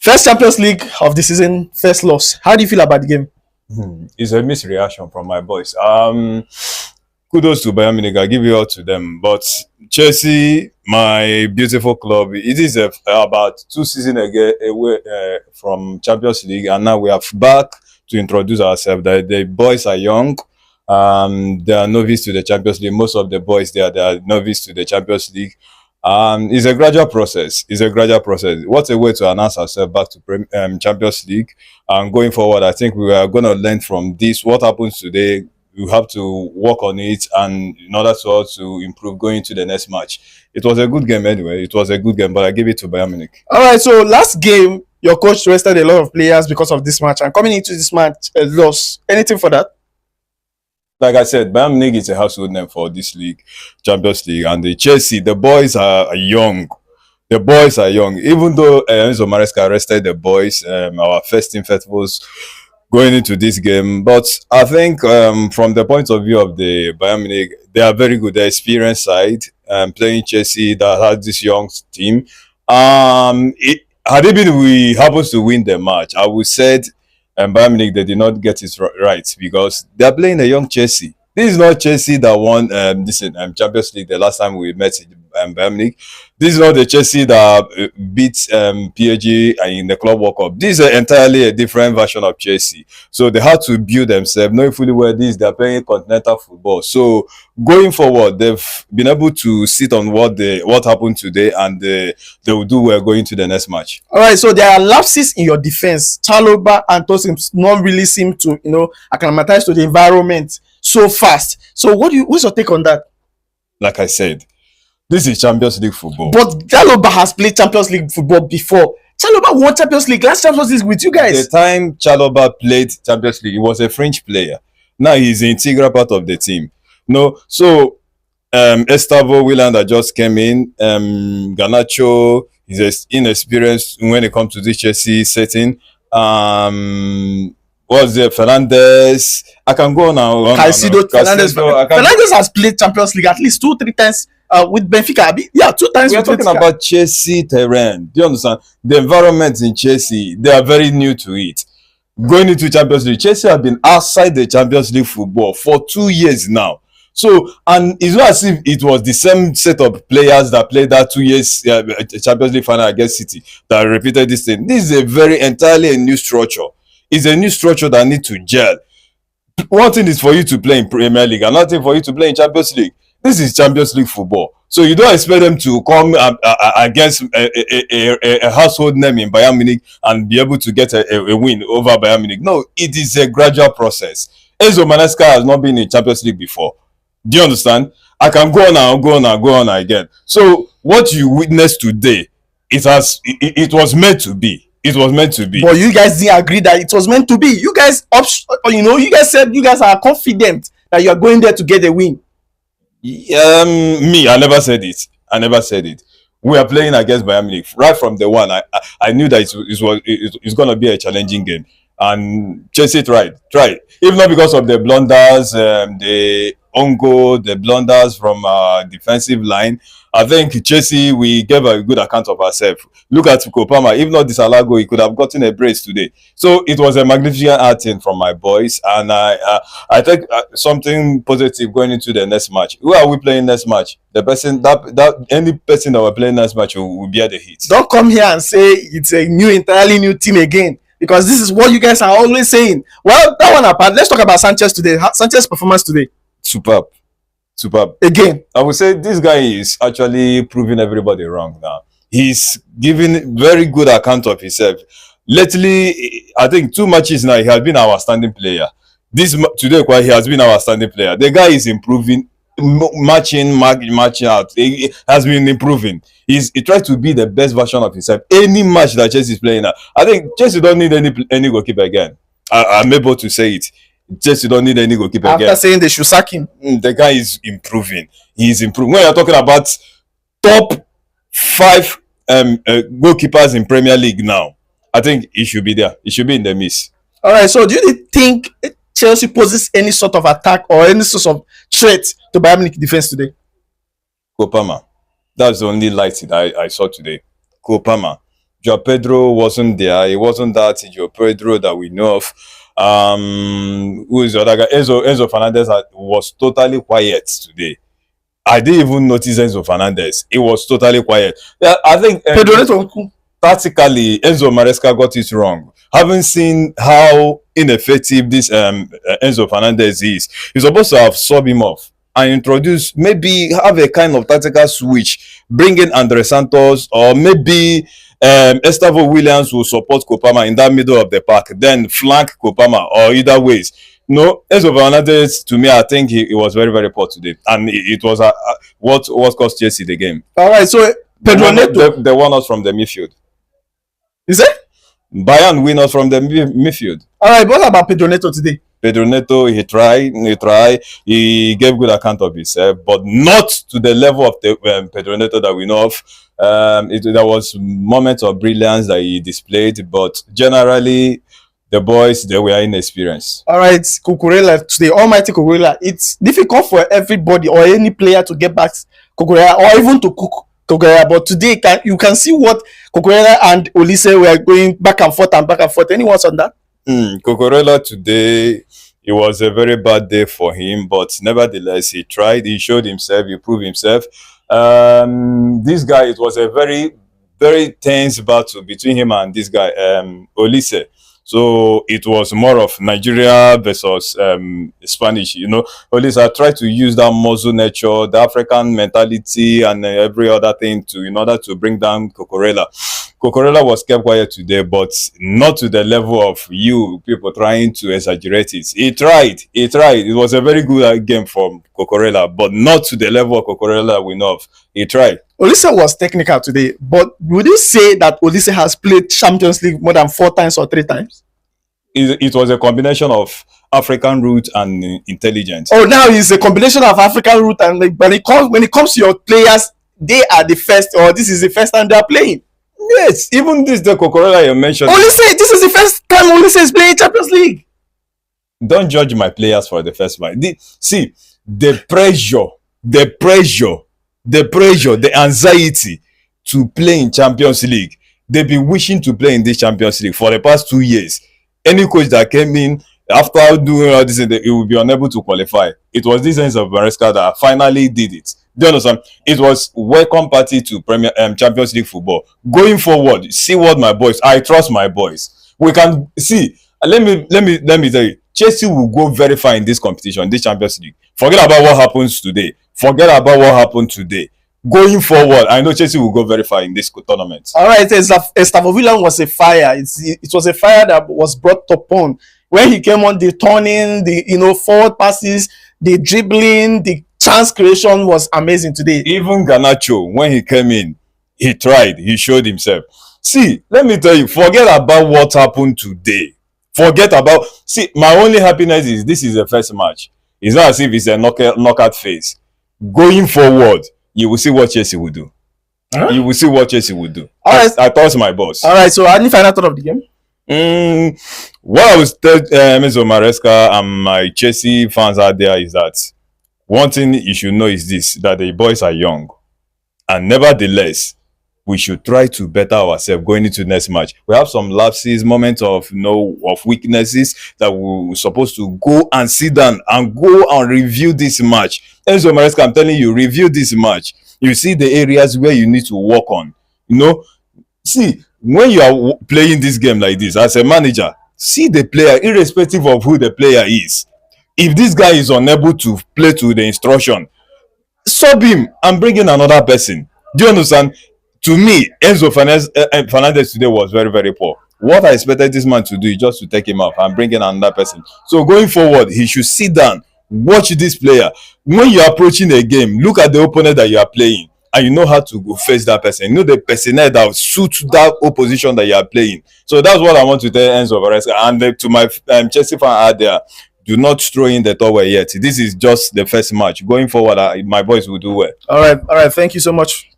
First Champions League of the season, first loss. How do you feel about the game? It's a mixed reaction from my boys. Kudos to Bayern Munich. I give it all to them. But Chelsea, my beautiful club, it is about 2 seasons ago away from Champions League, and now we are back to introduce ourselves. The boys are young. They are novice to the Champions League. Most of the boys they are novice to the Champions League. It's a gradual process. What a way to announce ourselves back to Champions League. And going forward, I think we are going to learn from this. What happens today, we have to work on it, and in order to improve going to the next match. It was a good game anyway. It was a good game, but I give it to Bayern Munich. All right, so last game, your coach rested a lot of players because of this match, and coming into this match, a loss. Anything for that? Like I said, Bayern Munich is a household name for this league, Champions League, and the Chelsea, the boys are young. The boys are young. Even though Enzo Maresca rested the boys, our first team festivals going into this game, but I think from the point of view of the Bayern Munich, they are very good. The experienced side, playing Chelsea that has this young team. Had it been we happens to win the match, I would said Bayern Munich, they did not get it right because they are playing a young Chelsea. This is not Chelsea that won this Champions League the last time we met Bayern Munich. This is not the Chelsea that beat PSG in the Club World Cup. This is entirely a different version of Chelsea. So they had to build themselves, knowing fully well they're playing continental football. So going forward, they've been able to sit on what happened today, and they will do well going to the next match. All right, so there are lapses in your defense. Chalobah and Tosin not really seem to, acclimatize to the environment so fast. So what's your take on that? Like I said, this is Champions League football. But Chalobah has played Champions League football before. Chalobah won Champions League. Last Champions League with you guys. The time Chalobah played Champions League, he was a French player. Now he's an integral part of the team. So Estavo Willander just came in. Garnacho is inexperienced when it comes to this Chelsea setting. What's there? Fernandez. I can go now. Fernandez has played Champions League at least 2-3 times with Benfica. Yeah, 2 times. We are talking about Chelsea terrain. Do you understand? The environment in Chelsea, they are very new to it. Going into Champions League, Chelsea have been outside the Champions League football for 2 years now. So, and it's not as if it was the same set of players that played that 2 years Champions League final against City that repeated this thing. This is entirely a new structure. It's a new structure that needs to gel. One thing is for you to play in Premier League, another thing for you to play in Champions League. This is Champions League football. So you don't expect them to come against a household name in Bayern Munich and be able to get a win over Bayern Munich. No, it is a gradual process. Enzo Maresca has not been in Champions League before. Do you understand? I can go on again. So what you witnessed today, it was meant to be. It was meant to be. But you guys didn't agree that it was meant to be. You guys, you guys said you guys are confident that you are going there to get a win. I never said it. We are playing against Bayern Munich. Right from the one, I knew that it's going to be a challenging game. And Chelsea tried. If not because of the blunders, the own goal, the blunders from our defensive line, I think Chelsea, we gave a good account of ourselves. Look at Kopama. If not this Alago, he could have gotten a brace today. So it was a magnificent outing from my boys, and I think something positive going into the next match. Who are we playing next match? The person that any person that we're playing next match will bear the heat. Don't come here and say it's a entirely new team again, because this is what you guys are always saying. Well, that one apart, let's talk about Sanchez today. Sanchez's performance today. Superb. Again, I would say this guy is actually proving everybody wrong now. He's giving very good account of himself. Lately, I think 2 matches now, he has been our standing player. Today, he has been our standing player. The guy is improving, matching out. He has been improving. He tries to be the best version of himself. Any match that Chelsea is playing now, I think Chelsea don't need any goalkeeper again. I'm able to say it. Chelsea don't need any goalkeeper after again. Saying they should sack him. The guy is improving. He is improving. When you're talking about top 5 goalkeepers in Premier League now, I think he should be there. He should be in the mix. All right. So do you think Chelsea poses any sort of attack or any sort of threat to Bayern Munich defense today? Kopama. That's the only light I saw today. Kopama. Joao Pedro wasn't there. It wasn't that Joao Pedro that we know of. Who is the other guy? Enzo Fernandez was totally quiet today. I didn't even notice Enzo Fernandez. It was totally quiet. Yeah, I think Pedro Neto. tactically Enzo Maresca got it wrong. Having seen how ineffective this Enzo Fernandez is, he's supposed to have subbed him off and introduce, maybe have a kind of tactical switch, bring in Andre Santos, or maybe Estavo Williams will support Kopama in that middle of the park, then flank Kopama, or either ways. No, Enzo Fernandez, to me, I think he was very, very poor today. And it was what cost Chelsea the game. All right, so Pedro Neto. They won us from the midfield. Is it? Bayern win us from the midfield. All right, what about Pedro Neto today? Pedro Neto, he tried, he gave good account of himself, but not to the level of the Pedro Neto that we know of. There was moments of brilliance that he displayed, but generally, the boys, they were inexperienced. All right, Cucurella today, almighty Cucurella. It's difficult for everybody or any player to get back Cucurella or even to cook Cucurella. But today, you can see what Cucurella and Olise were going back and forth and back and forth. Anyone's on that? Cucurella today, it was a very bad day for him, but nevertheless, he tried, he showed himself, he proved himself. This guy, it was a very, very tense battle between him and this guy, Olise. So it was more of Nigeria versus Spanish. You know, Olisa tried to use that muscle nature, the African mentality, and every other thing in order to bring down Cucurella. Cucurella was kept quiet today, but not to the level of you people trying to exaggerate it. He tried. It was a very good game from Cucurella, but not to the level of Cucurella we know of. He tried. Olise was technical today, but would you say that Olise has played Champions League more than 4 times or 3 times? It was a combination of African root and intelligence. Oh, now it's a combination of African root and when it comes to your players, they are the first, or this is the first time they are playing. Yes, even this the Cucurella you mentioned. Olise, this is the first time Olise is playing Champions League. Don't judge my players for the first time. See, the anxiety to play in Champions League. They've been wishing to play in this Champions League for the past 2 years. Any coach that came in after doing all this, it will be unable to qualify. It was this sense of Maresca that finally did it. Do you understand? It was welcome party to Champions League football. Going forward, see what my boys. I trust my boys. We can see. Let me tell you. Chelsea will go very far in this competition, this Champions League. Forget about what happens today. Going forward, I know Chelsea will go very far in this tournament. All right, Estavo Williams was a fire. It was a fire that was brought upon when he came on. The turning, the forward passes, the dribbling, the chance creation was amazing today. Even Garnacho, when he came in, he tried, he showed himself. See, let me tell you, forget about what happened today. My only happiness is this is the first match. It's not as if it's a knockout phase. Going forward, you will see what Chelsea will do. Huh? You will see what Chelsea will do. All right. I trust my boss. All right, so any final thought of the game? What I was telling Mr. Maresca and my Chelsea fans out there is that one thing you should know is this, that the boys are young. And nevertheless, we should try to better ourselves going into the next match. We have some lapses, moments of weaknesses that we're supposed to go and sit down and go and review this match. Enzo Maresca, I'm telling you, review this match. You see the areas where you need to work on. See, when you are playing this game like this, as a manager, see the player, irrespective of who the player is. If this guy is unable to play to the instruction, sub him and bring in another person. Do you understand? To me, Enzo Fernandez today was very, very poor. What I expected this man to do is just to take him off and bring in another person. So going forward, he should sit down, watch this player. When you're approaching a game, look at the opponent that you are playing and you know how to go face that person. You know the personnel that will suit that opposition that you are playing. So that's what I want to tell Enzo Fernandez. And to my Chelsea fan out there, do not throw in the towel yet. This is just the first match. Going forward, my boys will do well. All right. Thank you so much.